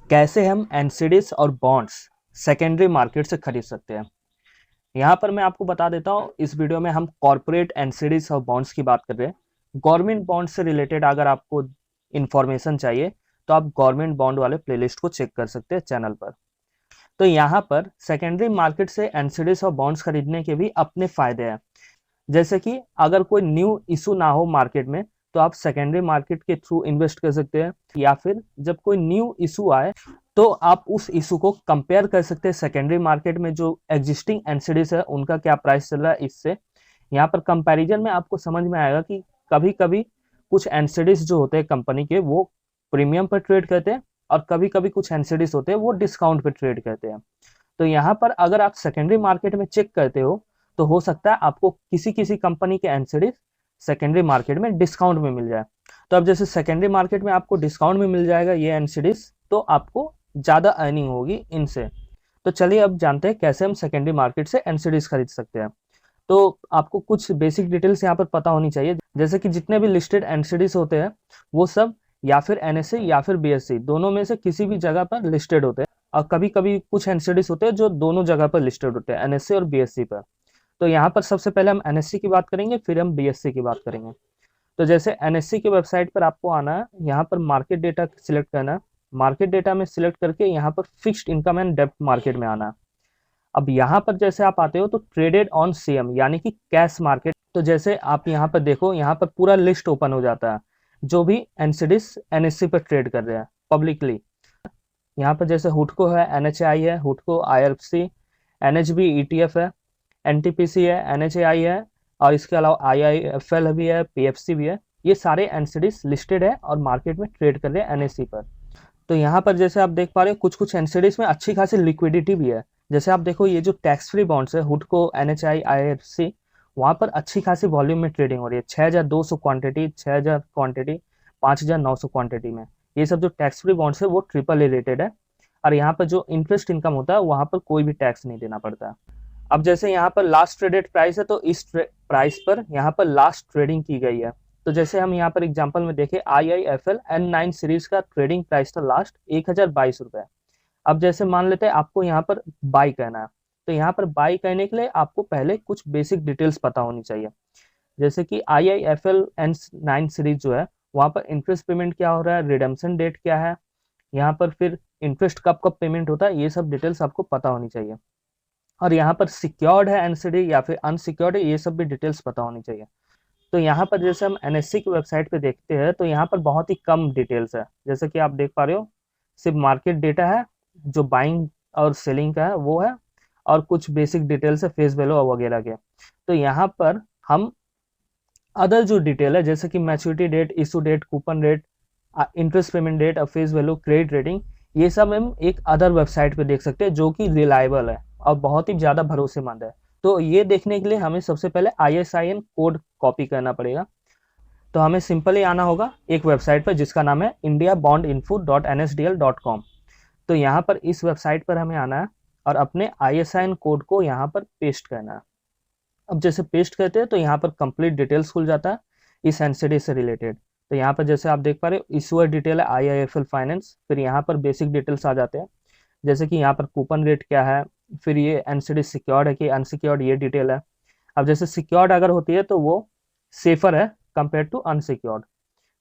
कैसे हम एनसीडीज और बॉन्ड्स सेकेंडरी मार्केट से खरीद सकते हैं। यहाँ पर मैं आपको बता देता हूँ, इस वीडियो में हम कॉर्पोरेट एनसीडीज और बॉन्ड्स की बात कर रहे हैं। गवर्नमेंट बॉन्ड से रिलेटेड अगर आपको इंफॉर्मेशन चाहिए तो आप गवर्नमेंट बॉन्ड वाले प्लेलिस्ट को चेक कर सकते हैं चैनल पर। तो यहाँ पर सेकेंडरी मार्केट से एनसीडीज और बॉन्ड्स खरीदने के भी अपने फायदे हैं। जैसे कि अगर कोई न्यू इशू ना हो मार्केट में तो आप सेकेंडरी मार्केट के थ्रू इन्वेस्ट कर सकते हैं, या फिर जब कोई न्यू इशू आए तो आप उस इशू को कंपेयर कर सकते हैं सेकेंडरी मार्केट में जो एग्जिस्टिंग एनसीडीज है उनका क्या प्राइस चल रहा है। इससे यहाँ पर कंपैरिजन में आपको समझ में आएगा कि कभी कभी कुछ एनसीडीज जो होते हैं कंपनी के वो प्रीमियम पर ट्रेड करते हैं, और कभी कभी कुछ एनसीडीज होते हैं वो डिस्काउंट पर ट्रेड करते हैं। तो यहाँ पर अगर आप सेकेंडरी मार्केट में चेक करते हो तो हो सकता है आपको किसी किसी कंपनी के एनसीडीज सेकेंडरी मार्केट में डिस्काउंट में मिल जाए। तो अब जैसे सेकेंडरी मार्केट में आपको डिस्काउंट में मिल जाएगा ये एनसीडीज, तो आपको ज़्यादा अर्निंग होगी इनसे। तो चलिए अब जानते हैं कैसे हम सेकेंडरी मार्केट से एनसीडीज खरीद सकते हैं। तो आपको कुछ बेसिक डिटेल्स यहाँ पर पता होनी चाहिए, जैसे कि जितने भी लिस्टेड एनसीडीज होते हैं वो सब या फिर एनएससी या फिर बीएससी दोनों में से किसी भी जगह पर लिस्टेड होते हैं, और कभी कभी कुछ एनसीडीज होते हैं जो दोनों जगह पर लिस्टेड होते हैं, एनएससी और बीएससी पर। तो यहाँ पर सबसे पहले हम एनएससी की बात करेंगे, फिर हम बीएससी की बात करेंगे। तो जैसे एनएससी की वेबसाइट पर आपको आना है, यहाँ पर मार्केट डेटा सिलेक्ट करना है। मार्केट डेटा में सिलेक्ट करके यहाँ पर fixed income and depth market में आना है। अब यहाँ पर जैसे आप आते हो तो ट्रेडेड ऑन सीएम यानी कि कैश मार्केट, तो जैसे आप यहाँ पर देखो यहाँ पर पूरा लिस्ट ओपन हो जाता है जो भी एनसीडीज एनएससी पर ट्रेड कर रहे हैं पब्लिकली। यहाँ पर जैसे हुडको है, एनएचआई है, हुडको आईआरएफसी, एनएचबी ईटीएफ है, एनटीपीसी है, एनएचएआई है, और इसके अलावा आईआईएफएल भी है, पीएफसी भी है। ये सारे एनसीडीज लिस्टेड है और मार्केट में ट्रेड कर रहे हैं एनएससी पर। तो यहाँ पर जैसे आप देख पा रहे हो कुछ कुछ एनसीडीज में अच्छी खासी लिक्विडिटी भी है। जैसे आप देखो ये जो टैक्स फ्री बॉन्ड्स है हुडको एनएचआई आईआरएफसी, वहाँ पर अच्छी खासी वॉल्यूम में ट्रेडिंग हो रही है। 6200 क्वांटिटी, 6000 क्वांटिटी, 5900 क्वांटिटी में। ये सब जो टैक्स फ्री बॉन्ड्स है वो ट्रिपल ए रेटेड है, और यहाँ पर जो इंटरेस्ट इनकम होता है वहाँ पर कोई भी टैक्स नहीं देना पड़ता है। अब जैसे यहाँ पर लास्ट ट्रेडेड प्राइस है तो इस प्राइस पर यहाँ पर लास्ट ट्रेडिंग की गई है। तो जैसे हम यहाँ पर एग्जांपल में देखें IIFL N9 सीरीज का ट्रेडिंग प्राइस था लास्ट 1022 रुपए। अब जैसे मान लेते हैं आपको यहाँ पर बाई करना है, तो यहाँ पर बाई करने के लिए आपको पहले कुछ बेसिक डिटेल्स पता होनी चाहिए। जैसे कि IIFL N9 सीरीज जो है वहाँ पर इंटरेस्ट पेमेंट क्या हो रहा है, रिडेम्पशन डेट क्या है, यहाँ पर फिर इंटरेस्ट कब कब पेमेंट होता है, ये सब डिटेल्स आपको पता होनी चाहिए। और यहाँ पर सिक्योर्ड है एनसीडी या फिर अनसिक्योर्ड है, ये सब भी डिटेल्स पता होनी चाहिए। तो यहाँ पर जैसे हम एनएससी की वेबसाइट पे देखते हैं तो यहाँ पर बहुत ही कम डिटेल्स है। जैसे कि आप देख पा रहे हो सिर्फ मार्केट डेटा है जो बाइंग और सेलिंग का है वो है, और कुछ बेसिक डिटेल्स है फेस वैल्यू वगैरह के। तो यहाँ पर हम अदर जो डिटेल है जैसे कि maturity date, issue date, coupon rate, interest payment date, face value, credit rating, ये सब हम एक अदर वेबसाइट पे देख सकते हैं जो कि रिलायबल है और बहुत ही ज़्यादा भरोसेमंद है। तो ये देखने के लिए हमें सबसे पहले ISIN कोड कॉपी करना पड़ेगा। तो हमें सिंपली आना होगा एक वेबसाइट पर जिसका नाम है indiabondinfo.nsdl.com। तो यहाँ पर इस वेबसाइट पर हमें आना है और अपने ISIN कोड को यहाँ पर पेस्ट करना है। अब जैसे पेस्ट करते हैं तो यहाँ पर कंप्लीट डिटेल्स खुल जाता है इस एनसीडी से रिलेटेड। तो यहाँ पर जैसे आप देख पा रहे हो इशूअर डिटेल है IIFL फाइनेंस, फिर यहाँ पर बेसिक डिटेल्स आ जाते हैं जैसे कि यहाँ पर कूपन रेट क्या है, फिर ये एनसीडी सिक्योर्ड है कि अनसिक्योर्ड, ये डिटेल है। अब जैसे सिक्योर्ड अगर होती है तो वो सेफर है कंपेयर टू अनसिक्योर्ड।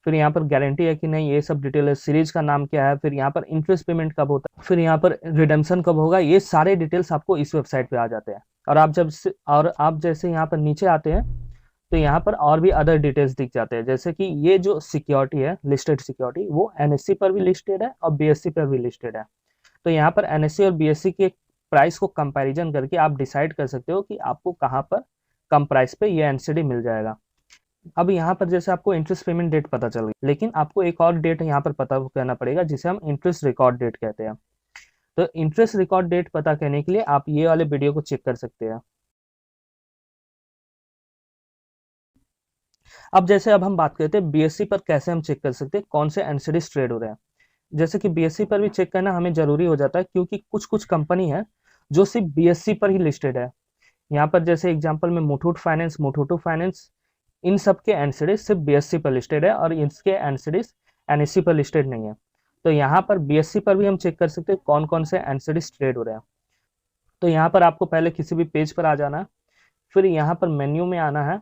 फिर यहाँ पर गारंटी है कि नहीं, ये सब डिटेल है। सीरीज का नाम क्या है, फिर यहाँ पर इंटरेस्ट पेमेंट कब होता है, फिर यहाँ पर रिडेम्पशन कब होगा, ये सारे डिटेल्स आपको इस वेबसाइट पे आ जाते हैं। और आप जैसे यहाँ पर नीचे आते हैं तो यहाँ पर और भी अदर डिटेल्स दिख जाते हैं। जैसे कि ये जो सिक्योरिटी है लिस्टेड सिक्योरिटी वो एनएससी पर भी लिस्टेड है और बीएससी पर भी लिस्टेड है। तो यहाँ पर एनएससी और बीएससी के प्राइस को कंपैरिजन करके आप डिसाइड कर सकते हो कि आपको कहाँ पर कम प्राइस पे ये एनसीडी मिल जाएगा। अब यहाँ पर जैसे आपको इंटरेस्ट पेमेंट डेट पता चल गई, लेकिन आपको एक और डेट यहाँ पर पता करना पड़ेगा जिसे हम इंटरेस्ट रिकॉर्ड डेट कहते हैं। तो इंटरेस्ट रिकॉर्ड डेट पता करने के लिए आप ये वाले वीडियो को चेक कर सकते हैं। अब हम बात करते हैं बीएससी पर कैसे हम चेक कर सकते हैं कौन से एनसीडीज ट्रेड हो रहे हैं। जैसे कि बीएससी पर भी चेक करना हमें जरूरी हो जाता है क्योंकि कुछ कुछ कंपनी है जो सिर्फ बीएससी पर ही लिस्टेड है। यहाँ पर जैसे एग्जांपल में मुथूट फाइनेंस, इन सब के एनसीडीज सिर्फ बीएससी पर लिस्टेड है और इसके एनसीडीज एनएससी पर लिस्टेड नहीं है। तो यहाँ पर BSE पर भी हम चेक कर सकते हैं कौन कौन से एनसीडीज ट्रेड हो रहे हैं। तो यहाँ पर आपको पहले किसी भी पेज पर आ जाना है, फिर यहाँ पर मेन्यू में आना है,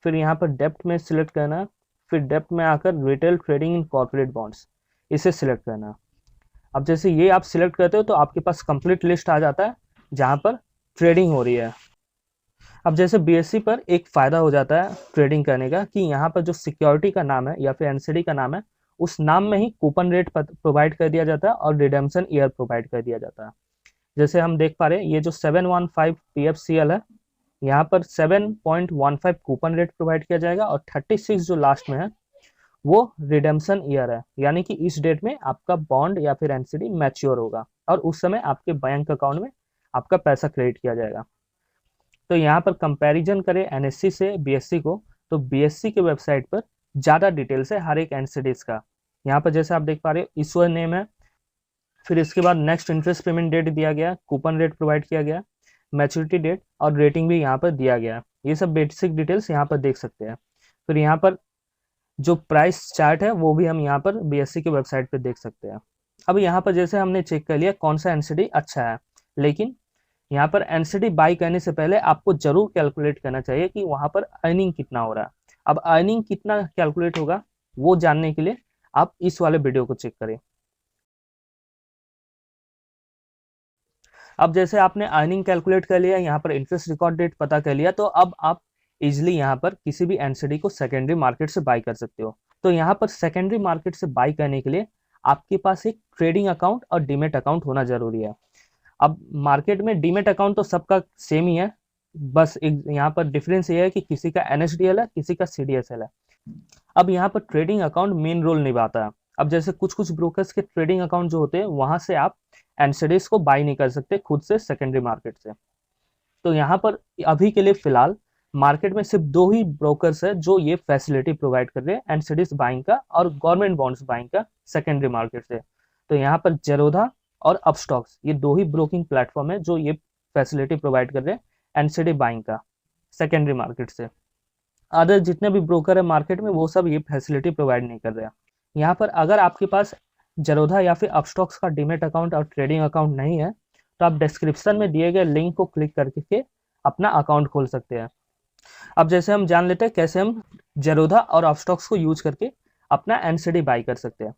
फिर यहाँ पर डेप्थ में सिलेक्ट करना है, फिर डेप्थ में आकर retail trading in corporate bonds इसे सिलेक्ट करना है। अब जैसे ये आप सिलेक्ट करते हो तो आपके पास कंप्लीट लिस्ट आ जाता है जहाँ पर ट्रेडिंग हो रही है। अब जैसे BSE पर एक फ़ायदा हो जाता है ट्रेडिंग करने का कि यहाँ पर जो सिक्योरिटी का नाम है या फिर एनसीडी का नाम है, उस नाम में ही कूपन रेट प्रोवाइड कर दिया जाता है और रिडेम्पशन ईयर प्रोवाइड कर दिया जाता है। जैसे हम देख पा रहे हैं ये जो 715 PFCL है, यहाँ पर 7.15 कूपन रेट प्रोवाइड किया जाएगा और 36 जो लास्ट में है वो रिडेम्पशन ईयर है, यानी कि इस डेट में आपका बॉन्ड या फिर एनसीडी मैच्योर होगा और उस समय आपके बैंक अकाउंट में आपका पैसा क्रेडिट किया जाएगा। तो यहाँ पर कंपैरिजन करें NSE से BSE को, तो BSE के वेबसाइट पर ज़्यादा डिटेल्स है हर एक एनसीडीज का। यहाँ पर जैसे आप देख पा रहे हो इशूअर नेम है, फिर इसके बाद नेक्स्ट इंटरेस्ट पेमेंट डेट दिया गया, कूपन रेट प्रोवाइड किया गया, मैच्योरिटी डेट और रेटिंग भी यहाँ पर दिया गया। ये सब बेसिक डिटेल्स यहाँ पर देख सकते हैं। फिर यहाँ पर जो प्राइस चार्ट है वो भी हम यहाँ पर BSE के वेबसाइट पर देख सकते हैं। अब यहाँ पर जैसे हमने चेक कर लिया कौन सा एनसीडी अच्छा है, लेकिन यहाँ पर एनसीडी बाई करने से पहले आपको जरूर कैलकुलेट करना चाहिए कि वहाँ पर अर्निंग कितना हो रहा है। अब अर्निंग कितना कैलकुलेट होगा वो जानने के लिए आप इस वाले वीडियो को चेक करें। अब जैसे आपने अर्निंग कैलकुलेट कर लिया, यहाँ पर इंटरेस्ट रिकॉर्ड डेट पता कर लिया, तो अब आप इजिली यहाँ पर किसी भी एनसीडी को सेकेंडरी मार्केट से बाई कर सकते हो। तो यहाँ पर सेकेंडरी मार्केट से बाई करने के लिए आपके पास एक ट्रेडिंग अकाउंट और डीमेट अकाउंट होना जरूरी है। अब मार्केट में डीमेट अकाउंट तो सबका सेम ही है, बस एक यहाँ पर डिफरेंस ये है कि किसी का NSDL है, किसी का CDSL है। अब यहाँ पर ट्रेडिंग अकाउंट मेन रोल निभाता है। अब जैसे कुछ कुछ ब्रोकर्स के ट्रेडिंग अकाउंट जो होते हैं वहां से आप एनसीडीज को बाई नहीं कर सकते खुद से सेकेंडरी मार्केट से। तो यहाँ पर अभी के लिए फिलहाल मार्केट में सिर्फ 2 ही ब्रोकर्स है जो ये फैसिलिटी प्रोवाइड कर रहे हैं एनसीडीज बाइंग का और गवर्नमेंट बॉन्ड्स बाइंग का सेकेंडरी मार्केट से। तो यहाँ पर जेरोधा और अपस्टॉक्स ये 2 ही ब्रोकिंग प्लेटफॉर्म है जो ये फैसिलिटी प्रोवाइड कर रहे हैं एनसीडी बाइंग का सेकेंडरी मार्केट से। अदर जितने भी ब्रोकर है मार्केट में वो सब ये फैसिलिटी प्रोवाइड नहीं कर रहे हैं। यहाँ पर अगर आपके पास जेरोधा या फिर अपस्टॉक्स का डीमेट अकाउंट और ट्रेडिंग अकाउंट नहीं है तो आप डिस्क्रिप्शन में दिए गए लिंक को क्लिक करके अपना अकाउंट खोल सकते हैं। अब जैसे हम जान लेते हैं कैसे हम जेरोधा और अपस्टॉक्स को यूज करके अपना एनसीडी बाई कर सकते हैं।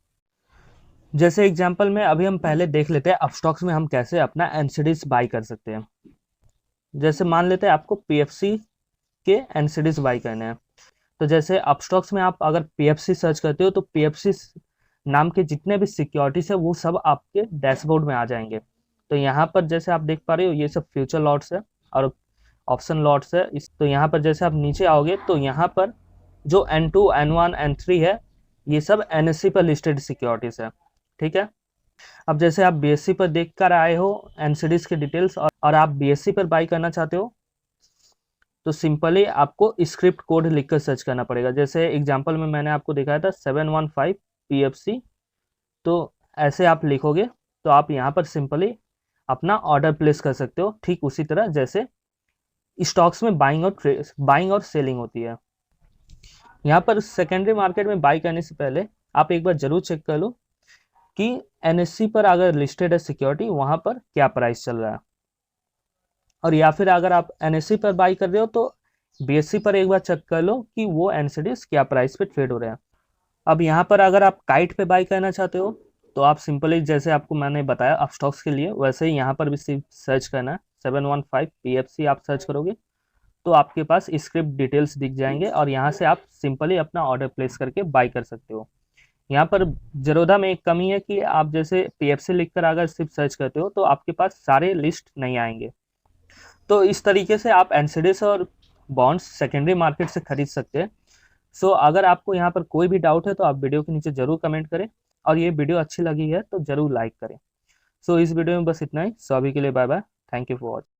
जैसे एग्जांपल में अभी हम पहले देख लेते हैं अपस्टॉक्स में हम कैसे अपना एनसीडीज बाई कर सकते हैं। जैसे मान लेते हैं आपको PFC के एनसीडीज बाई करने हैं, तो जैसे अपस्टॉक्स में आप अगर PFC सर्च करते हो तो PFC नाम के जितने भी सिक्योरिटीज है वो सब आपके डैशबोर्ड में आ जाएंगे। तो यहाँ पर जैसे आप देख पा रहे हो ये सब फ्यूचर लॉट्स है और ऑप्शन लॉट्स है। तो यहाँ पर जैसे आप नीचे आओगे तो यहाँ पर जो N2, N1, N3 है ये सब NSE पर लिस्टेड सिक्योरिटीज है, ठीक है। अब जैसे आप BSE पर देख कर आए हो एनसीडीज के डिटेल्स और आप BSE पर बाई करना चाहते हो तो सिंपली आपको स्क्रिप्ट कोड लिखकर सर्च करना पड़ेगा। जैसे एग्जांपल में मैंने आपको दिखाया था 715 PFC, तो ऐसे आप लिखोगे तो आप यहाँ पर सिंपली अपना ऑर्डर प्लेस कर सकते हो, ठीक उसी तरह जैसे स्टॉक्स में बाइंग और सेलिंग होती है। यहाँ पर सेकेंडरी मार्केट में बाई करने से पहले आप एक बार जरूर चेक कर लो कि NSE पर अगर लिस्टेड है सिक्योरिटी वहां पर क्या प्राइस चल रहा है, और या फिर अगर आप NSE पर बाई कर रहे हो तो BSE पर एक बार चेक कर लो कि वो एनसीडीज क्या प्राइस पे ट्रेड हो रहे हैं। अब यहाँ पर अगर आप काइट पे बाई करना चाहते हो तो आप सिंपली जैसे आपको मैंने बताया अपस्टॉक्स के लिए वैसे ही यहाँ पर भी सिर्फ सर्च करना है 715 PFC आप सर्च करोगे तो आपके पास स्क्रिप्ट डिटेल्स दिख जाएंगे और यहाँ से आप सिंपली अपना ऑर्डर प्लेस करके बाई कर सकते हो। यहाँ पर जेरोधा में एक कमी है कि आप जैसे PFC लिखकर अगर सिर्फ सर्च करते हो तो आपके पास सारे लिस्ट नहीं आएंगे। तो इस तरीके से आप एनसीडीज और बॉन्ड्स सेकेंडरी मार्केट से खरीद सकते हैं। सो अगर आपको यहाँ पर कोई भी डाउट है तो आप वीडियो के नीचे जरूर कमेंट करें और ये वीडियो अच्छी लगी है तो जरूर लाइक करें। सो इस वीडियो में बस इतना ही। सो अभी के लिए bye bye, thank you for watching.